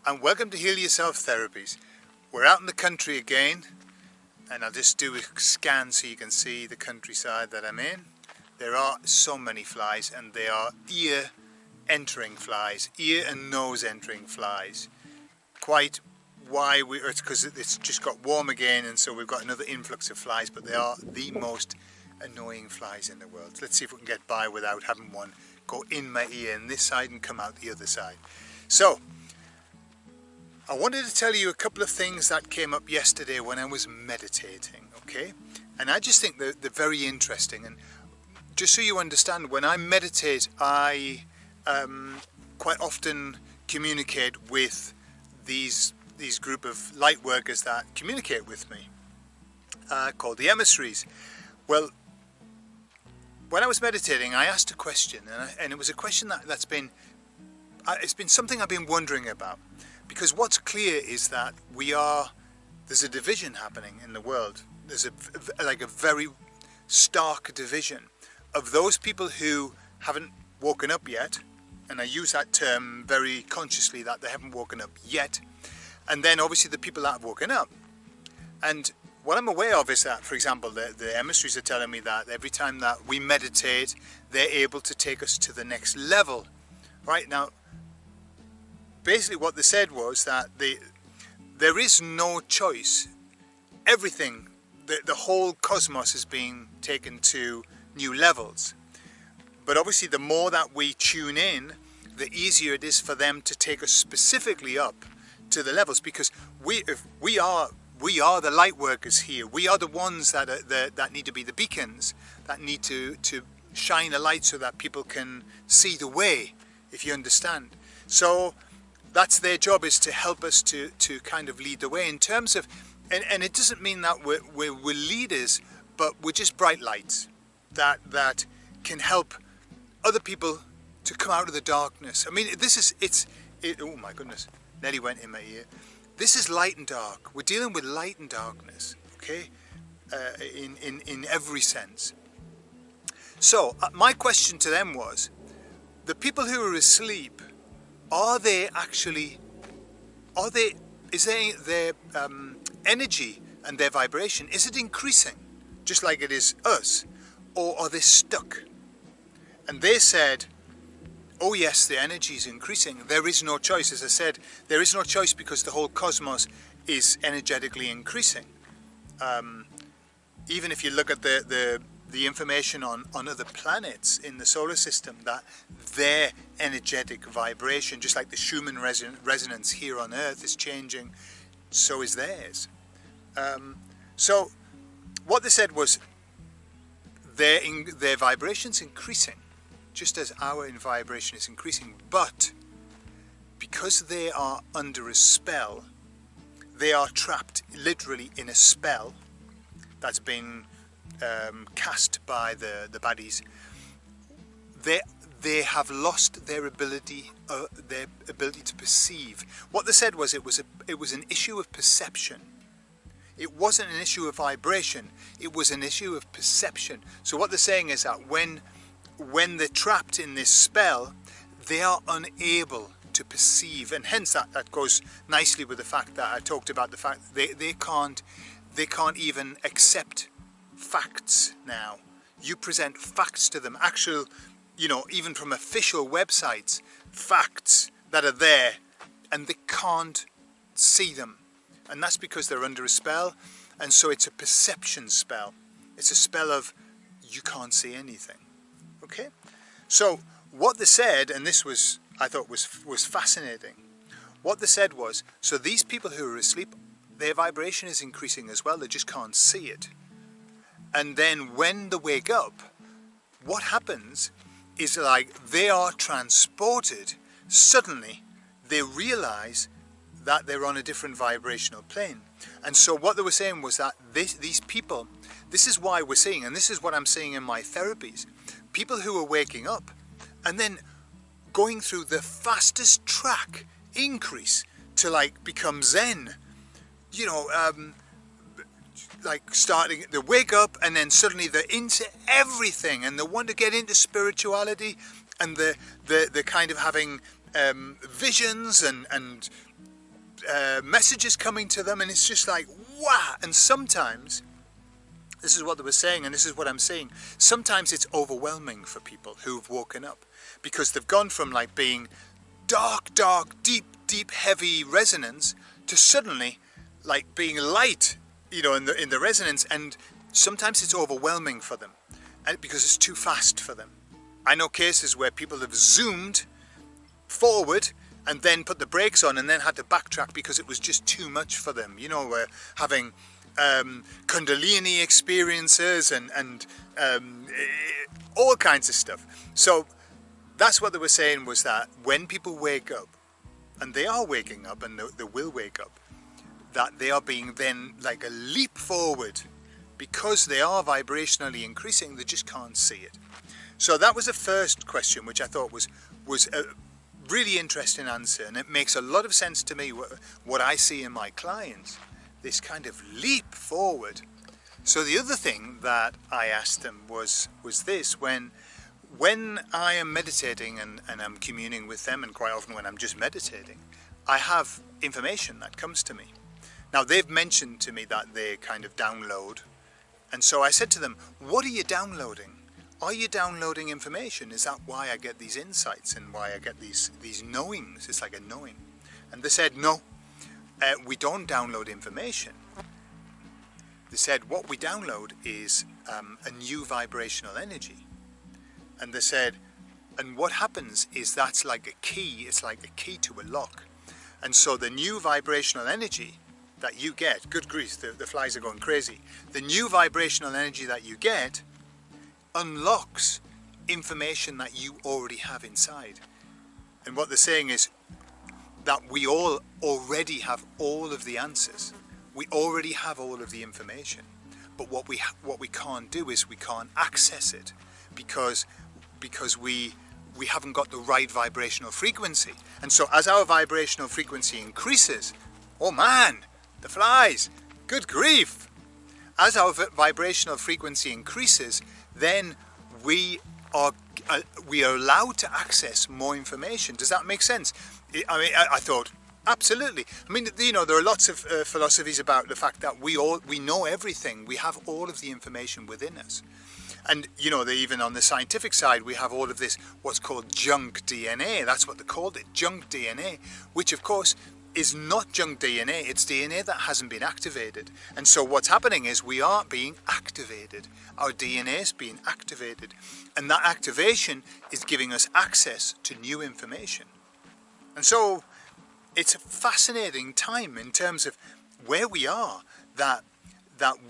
and welcome to Heal Yourself Therapies. We're out in the country again, and I'll just do a scan so you can see the countryside that I'm in. There are so many flies, and they are ear entering flies, ear and nose entering flies. Quite why it's because it's just got warm again, and so we've got another influx of flies, but they are the most annoying flies in the world. Let's see if we can get by without having one go in my ear on this side and come out the other side. So I wanted to tell you a couple of things that came up yesterday when I was meditating, okay? And I just think they're very interesting. And just so you understand, when I meditate, I quite often communicate with these group of light workers that communicate with me, called the emissaries. Well, when I was meditating, I asked a question, and it was a question that's been something I've been wondering about. Because what's clear is that there's a division happening in the world. There's a very stark division of those people who haven't woken up yet, and I use that term very consciously, that they haven't woken up yet, and then obviously the people that have woken up. And what I'm aware of is that, for example, the emissaries are telling me that every time that we meditate, they're able to take us to the next level. Right now, basically what they said was that there is no choice. Everything, the whole cosmos is being taken to new levels. But obviously the more that we tune in, the easier it is for them to take us specifically up to the levels, because we are the light workers here. We are the ones that need to be the beacons, that need to shine a light so that people can see the way, if you understand. So that's their job, is to help us to kind of lead the way in terms of, and it doesn't mean that we're leaders, but we're just bright lights that can help other people to come out of the darkness. I mean, oh my goodness, nearly went in my ear. This is light and dark. We're dealing with light and darkness, okay, in every sense. So my question to them was, the people who are asleep, is their energy and their vibration, is it increasing just like it is us, or are they stuck? And they said, oh yes, the energy is increasing. There is no choice. As I said, there is no choice because the whole cosmos is energetically increasing. Even if you look at the information on other planets in the solar system, that their energetic vibration, just like the Schumann resonance here on Earth is changing, so is theirs. So what they said was their vibration's increasing, just as our vibration is increasing, but because they are under a spell, they are trapped literally in a spell that's been cast by the baddies. They have lost their ability to perceive. What they said was it was an issue of perception. It wasn't an issue of vibration. It was an issue of perception. So what they're saying is that when they're trapped in this spell, they are unable to perceive, and hence that goes nicely with the fact that I talked about, the fact that they can't even accept facts now. You present facts to them, actual, even from official websites, facts that are there, and they can't see them. And that's because they're under a spell, and so it's a perception spell. It's a spell of you can't see anything. Okay? So what they said, and this was, I thought was fascinating. What they said was, so these people who are asleep, their vibration is increasing as well, they just can't see it. And then when they wake up, what happens is like they are transported. Suddenly they realize that they're on a different vibrational plane. And so what they were saying was that these people, this is why we're seeing, and this is what I'm seeing in my therapies, people who are waking up and then going through the fastest track increase to like become Zen, like starting, they wake up and then suddenly they're into everything, and they want to get into spirituality, and they're kind of having visions and messages coming to them, and it's just like, wow. And sometimes, this is what they were saying, and this is what I'm saying, sometimes it's overwhelming for people who've woken up, because they've gone from like being dark, deep, heavy resonance to suddenly like being light, you know, in the resonance, and sometimes it's overwhelming for them, and because it's too fast for them. I know cases where people have zoomed forward and then put the brakes on and then had to backtrack because it was just too much for them. You know, we're having Kundalini experiences and all kinds of stuff. So that's what they were saying, was that when people wake up, and they are waking up and they will wake up, that they are being then like a leap forward because they are vibrationally increasing, they just can't see it. So that was the first question, which I thought was a really interesting answer, and it makes a lot of sense to me what I see in my clients, this kind of leap forward. So the other thing that I asked them was this: when I am meditating and I'm communing with them, and quite often when I'm just meditating, I have information that comes to me. Now, they've mentioned to me that they kind of download, and so I said to them, what are you downloading? Are you downloading information? Is that why I get these insights and why I get these knowings? It's like a knowing. And they said, no, we don't download information. They said, what we download is a new vibrational energy. And they said, and what happens is that's like a key, it's like a key to a lock. And so the new vibrational energy that you get, good grief, the flies are going crazy. The new vibrational energy that you get unlocks information that you already have inside. And what they're saying is that we all already have all of the answers. We already have all of the information. But what we can't do is we can't access it because we haven't got the right vibrational frequency. And so as our vibrational frequency increases, oh man, the flies, good grief. As our vibrational frequency increases, then we are allowed to access more information. Does that make sense? I mean, I thought, absolutely. I mean, you know, there are lots of philosophies about the fact that we know everything. We have all of the information within us. And, you know, even on the scientific side, we have all of this, what's called junk DNA. That's what they called it, junk DNA, which, of course, is not junk DNA. It's DNA that hasn't been activated. And so what's happening is we are being activated. Our DNA is being activated. And that activation is giving us access to new information. And so it's a fascinating time in terms of where we are, that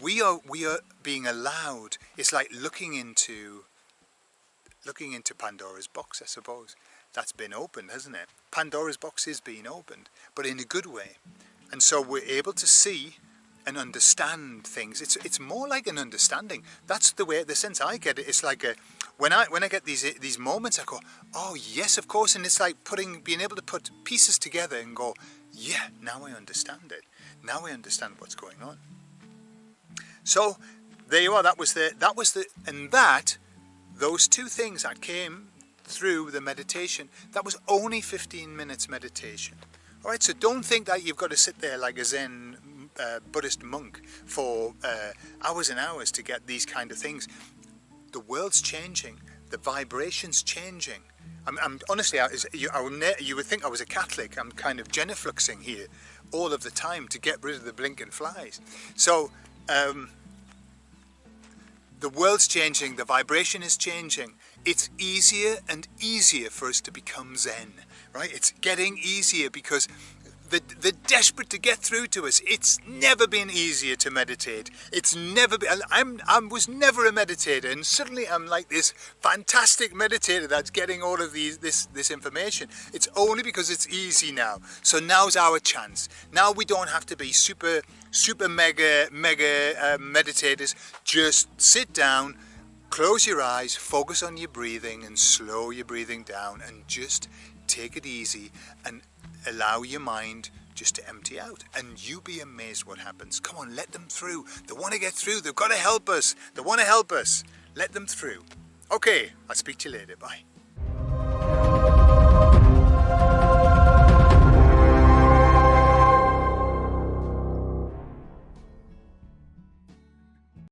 we are being allowed. It's like looking into Pandora's box, I suppose. That's been opened, hasn't it? Pandora's box is being opened, but in a good way. And so we're able to see and understand things. It's more like an understanding. That's the sense I get it. It's like when I get these moments, I go, oh yes, of course. And it's like being able to put pieces together and go, yeah, now I understand it. Now I understand what's going on. So there you are. Those two things that came through the meditation, that was only 15 minutes meditation. All right, so don't think that you've got to sit there like a Zen Buddhist monk for hours and hours to get these kind of things. The world's changing, the vibration's changing. I'm honestly, you would think I was a Catholic. I'm kind of genufluxing here all of the time to get rid of the blinking flies. So the world's changing, the vibration is changing. It's easier and easier for us to become Zen, right? It's getting easier because they're desperate to get through to us. It's never been easier to meditate. It's never been. I was never a meditator, and suddenly I'm like this fantastic meditator that's getting all of this information. It's only because it's easy now. So now's our chance. Now we don't have to be super mega meditators. Just sit down, close your eyes, focus on your breathing, and slow your breathing down, and just take it easy and allow your mind just to empty out, and you be amazed what happens. Come on, let them through. They want to get through. They've got to help us. They want to help us. Let them through. Okay, I'll speak to you later. Bye.